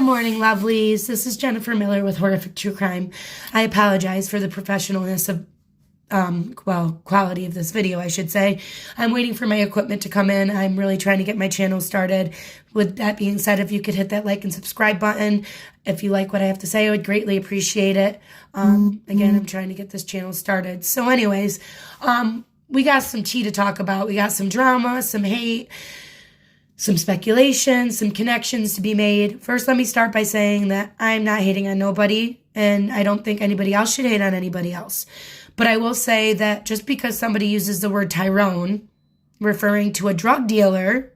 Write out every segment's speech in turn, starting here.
morning, lovelies. This is Jennifer Miller with Horrific True Crime. I apologize for the professionalness of, quality of this video, I should say. I'm waiting for my equipment to come in. I'm really trying to get my channel started. With that being said, if you could hit that like and subscribe button, if you like what I have to say, I would greatly appreciate it. Again, I'm trying to get this channel started. So anyways, we got some tea to talk about. We got some drama, some hate, some speculation, some connections to be made. First, let me start by saying that I'm not hating on nobody, and I don't think anybody else should hate on anybody else. But I will say that just because somebody uses the word Tyrone, referring to a drug dealer,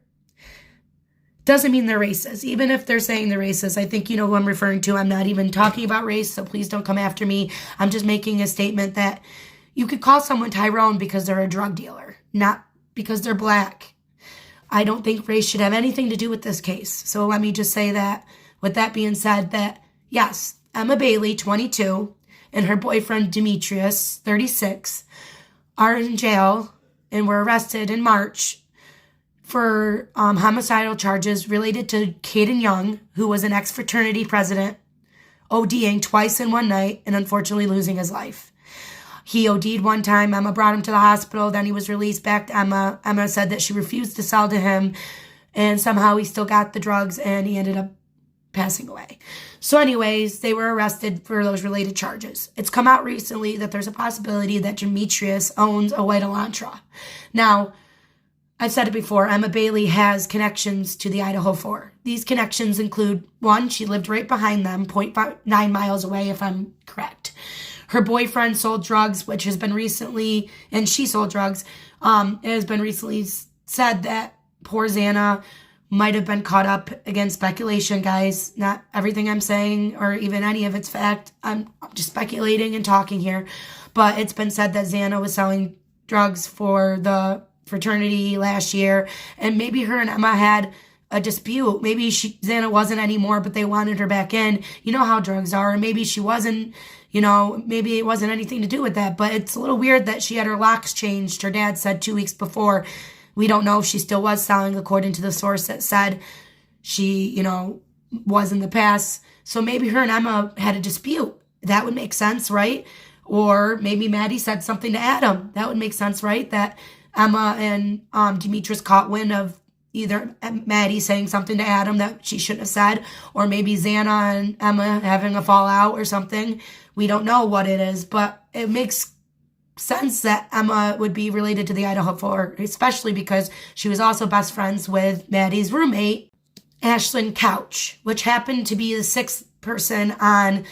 doesn't mean they're racist. Even if they're saying they're racist, I think you know who I'm referring to. I'm not even talking about race, so please don't come after me. I'm just making a statement that you could call someone Tyrone because they're a drug dealer, not because they're black. I don't think race should have anything to do with this case. So let me just say that, with that being said, that yes, Emma Bailey, 22, and her boyfriend Demetrius, 36, are in jail and were arrested in March for homicidal charges related to Caden Young, who was an ex-fraternity president, ODing twice in one night and unfortunately losing his life. He OD'd one time. Emma brought him to the hospital. Then he was released back to Emma. Emma said that she refused to sell to him, and somehow he still got the drugs, and he ended up passing away. So anyways, they were arrested for those related charges. It's come out recently that there's a possibility that Demetrius owns a white Elantra. Now, I've said it before, Emma Bailey has connections to the Idaho 4. These connections include, one, she lived right behind them, 0.9 miles away if I'm correct. Her boyfriend sold drugs, which has been recently, and she sold drugs. It has been recently said that poor Xana might have been caught up. Again, speculation, guys. Not everything I'm saying or even any of it's fact. I'm just speculating and talking here. But it's been said that Xana was selling drugs for the fraternity last year. And maybe her and Emma had a dispute. Maybe Xana wasn't anymore, but they wanted her back in. You know how drugs are. And maybe she wasn't. You know, maybe it wasn't anything to do with that, but it's a little weird that she had her locks changed. Her dad said 2 weeks before. We don't know if she still was selling, according to the source that said she, you know, was in the past. So maybe her and Emma had a dispute. That would make sense, right? Or maybe Maddie said something to Adam. That would make sense, right? That Emma and Demetrius caught wind of either Maddie saying something to Adam that she shouldn't have said, or maybe Xana and Emma having a fallout or something. We don't know what it is, but it makes sense that Emma would be related to the Idaho 4, especially because she was also best friends with Maddie's roommate, Ashlyn Couch, which happened to be the sixth person on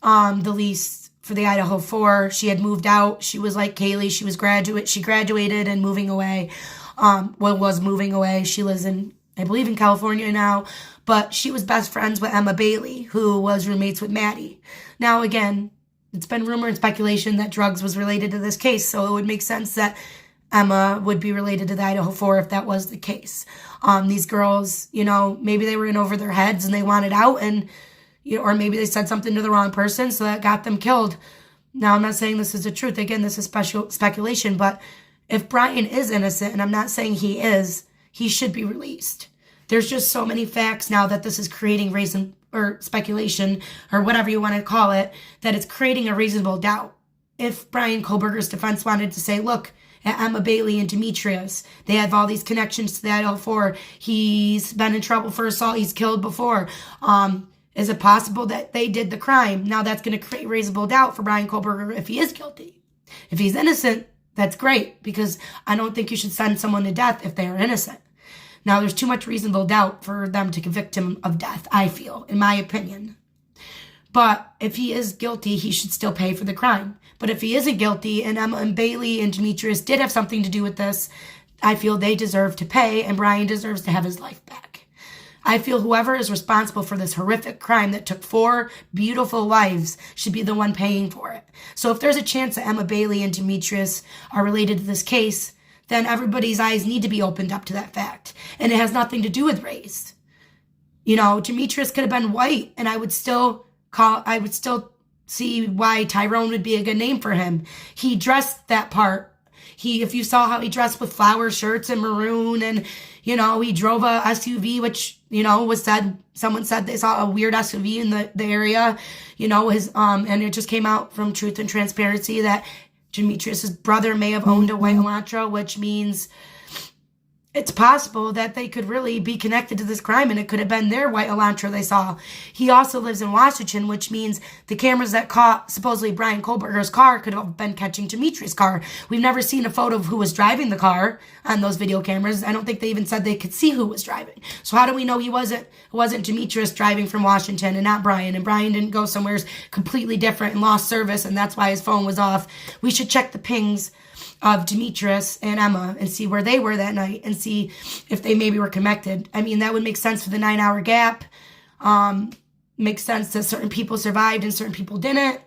the lease for the Idaho 4. She had moved out. She was like Kaylee. She graduated and moving away. Was moving away. She lives in, I believe, in California now, but she was best friends with Emma Bailey, who was roommates with Maddie. Now, again, it's been rumor and speculation that drugs was related to this case, so it would make sense that Emma would be related to the Idaho 4 if that was the case. These girls, you know, maybe they were in over their heads and they wanted out, and you know, or maybe they said something to the wrong person, so that got them killed. Now, I'm not saying this is the truth. Again, this is speculation, but if Brian is innocent, and I'm not saying he is, he should be released. There's just so many facts now that this is creating reason or speculation or whatever you want to call it, that it's creating a reasonable doubt. If Bryan Kohberger's defense wanted to say, look, at Emma Bailey and Demetrius, they have all these connections to the Idaho 4. He's been in trouble for assault. He's killed before. Is it possible that they did the crime? Now that's going to create reasonable doubt for Bryan Kohberger if he is guilty. If he's innocent, that's great, because I don't think you should send someone to death if they are innocent. Now, there's too much reasonable doubt for them to convict him of death, I feel, in my opinion. But if he is guilty, he should still pay for the crime. But if he isn't guilty, and Emma and Bailey and Demetrius did have something to do with this, I feel they deserve to pay, and Brian deserves to have his life back. I feel whoever is responsible for this horrific crime that took 4 beautiful lives should be the one paying for it. So if there's a chance that Emma Bailey and Demetrius are related to this case, then everybody's eyes need to be opened up to that fact. And it has nothing to do with race. You know, Demetrius could have been white, and I would still see why Tyrone would be a good name for him. He dressed that part. If you saw how he dressed with flower shirts and maroon, and You know, he drove a SUV, which, you know, someone said they saw a weird SUV in the area, you know, and it just came out from Truth and Transparency that Demetrius's brother may have owned a white Elantra, which means it's possible that they could really be connected to this crime, and it could have been their white Elantra they saw. He also lives in Washington, which means the cameras that caught supposedly Bryan Kohberger's car could have been catching Demetrius' car. We've never seen a photo of who was driving the car on those video cameras. I don't think they even said they could see who was driving. So how do we know it wasn't Demetrius driving from Washington and not Bryan? And Bryan didn't go somewhere completely different and lost service, and that's why his phone was off. We should check the pings of Demetrius and Emma and see where they were that night and see if they maybe were connected. I mean, that would make sense for the 9-hour gap. Makes sense that certain people survived and certain people didn't.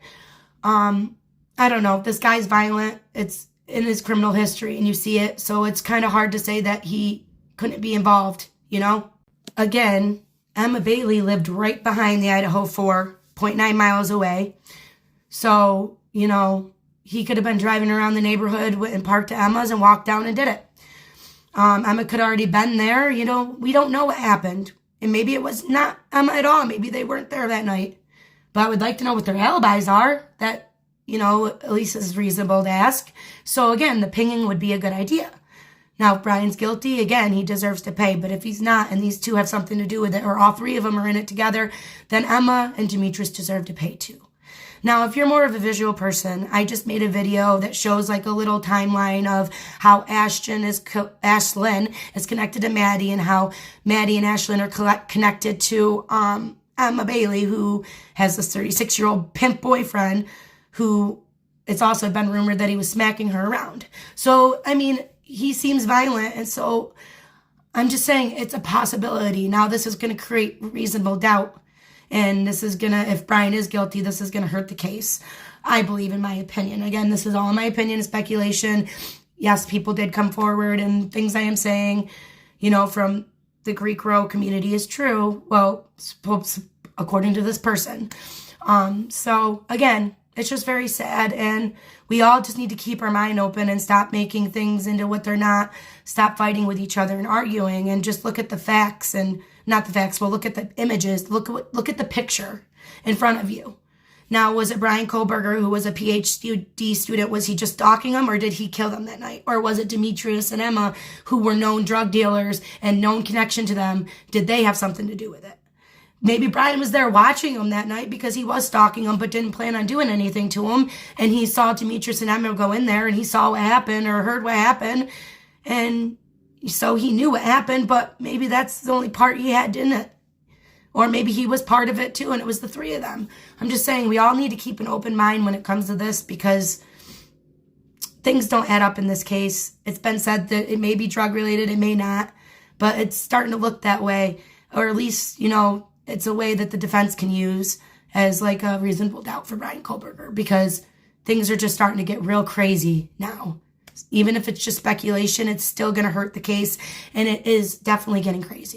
I don't know. This guy's violent. It's in his criminal history and you see it. So it's kind of hard to say that he couldn't be involved, you know? Again, Emma Bailey lived right behind the Idaho 4, 0.9 miles away. So, you know, he could have been driving around the neighborhood and parked to Emma's and walked down and did it. Emma could have already been there. You know, we don't know what happened. And maybe it was not Emma at all. Maybe they weren't there that night. But I would like to know what their alibis are. That, you know, at least is reasonable to ask. So again, the pinging would be a good idea. Now, if Bryan's guilty, again, he deserves to pay. But if he's not, and these two have something to do with it, or all three of them are in it together, then Emma and Demetrius deserve to pay too. Now, if you're more of a visual person, I just made a video that shows like a little timeline of how Ashlyn is connected to Maddie and how Maddie and Ashlyn are connected to Emma Bailey, who has this 36-year-old pimp boyfriend who it's also been rumored that he was smacking her around. So, I mean, he seems violent, and so I'm just saying it's a possibility. Now, this is going to create reasonable doubt. And this is if Bryan is guilty, this is going to hurt the case, I believe, in my opinion. Again, this is all in my opinion, speculation. Yes, people did come forward, and things I am saying, you know, from the Greek Row community is true. Well, according to this person. So, again, it's just very sad, and we all just need to keep our mind open and stop making things into what they're not. Stop fighting with each other and arguing, and just look at the facts and not the facts. Well, look at the images. Look at the picture in front of you. Now, was it Bryan Kohberger, who was a PhD student? Was he just stalking them, or did he kill them that night? Or was it Demetrius and Emma, who were known drug dealers and known connection to them? Did they have something to do with it? Maybe Bryan was there watching them that night because he was stalking them but didn't plan on doing anything to them. And he saw Demetrius and Emma go in there and he saw what happened or heard what happened. And so he knew what happened, but maybe that's the only part he had in it. Or maybe he was part of it too and it was the three of them. I'm just saying we all need to keep an open mind when it comes to this because things don't add up in this case. It's been said that it may be drug related, it may not, but it's starting to look that way. Or at least, you know, it's a way that the defense can use as like a reasonable doubt for Bryan Kohberger because things are just starting to get real crazy now. Even if it's just speculation, it's still going to hurt the case, and it is definitely getting crazy.